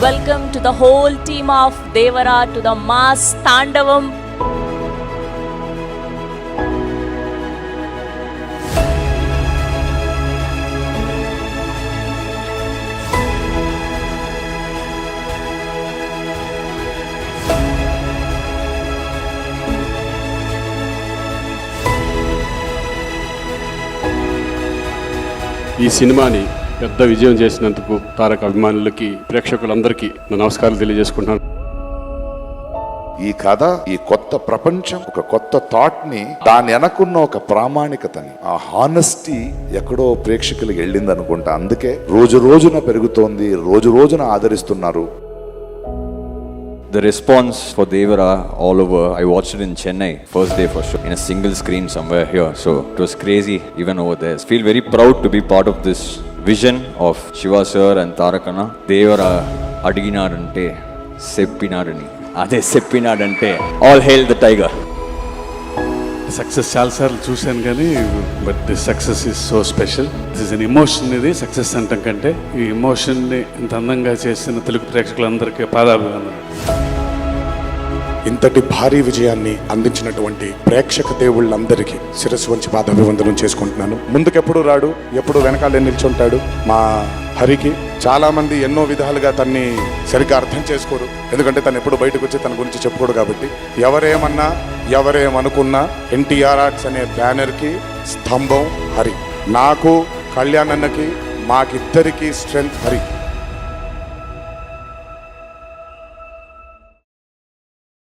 Welcome to the whole team of Devara to the Mass Tandavam. ఈ సినిమాని పెద్ద విజయం చేసినందుకు తారక అభిమానులకి ప్రేక్షకులందరికీ నా నమస్కారాలు తెలియజేసుకుంటున్నాను. ఈ కథ, ఈ కొత్త ప్రపంచం, ఒక కొత్త థాట్ ని, దాని వెనకున్న ఒక ప్రామాణికతని, ఆ హానెస్టీ ఎక్కడో ప్రేక్షకులకు వెళ్ళింది అనుకుంటా. అందుకే రోజు రోజున పెరుగుతోంది, రోజు రోజున ఆదరిస్తున్నారు. The response for Devara all over, I watched it in Chennai, first day for show, in a single screen somewhere here. So it was crazy even over there. I feel very proud to be part of this vision of Shiva sir and Tarakana. Devara adiginadante seppinadani. Ade seppinadante all hail the tiger. Success చాలాసార్లు చూశాను కానీ but this success is so special. This is an emotion. ఇది success అంటాం కంటే ఈ ఎమోషన్ని ఇంత అందంగా చేసిన తెలుగు ప్రేక్షకులందరికీ పాదాభివందనం. ఇంతటి భారీ విజయాన్ని అందించినటువంటి ప్రేక్షక దేవుళ్ళందరికీ శిరస్సు వంచి పాదాభివందనం చేసుకుంటున్నాను. ముందుకెప్పుడు రాడు, ఎప్పుడు వెనకాలే నిల్చుంటాడు. మా హరికి చాలా మంది ఎన్నో విధాలుగా తన్ని సరిగ్గా అర్థం చేసుకోరు, ఎందుకంటే తను ఎప్పుడు బయటకు వచ్చి తన గురించి చెప్పుకోడు. కాబట్టి ఎవరేమన్నా ఎవరేమనుకున్నా ఎన్టీఆర్ ఆర్ట్స్ అనే బ్యానర్కి స్తంభం హరి. నాకు, కళ్యాణ్ అన్నకి, మాకిద్దరికి స్ట్రెంగ్త్ హరి.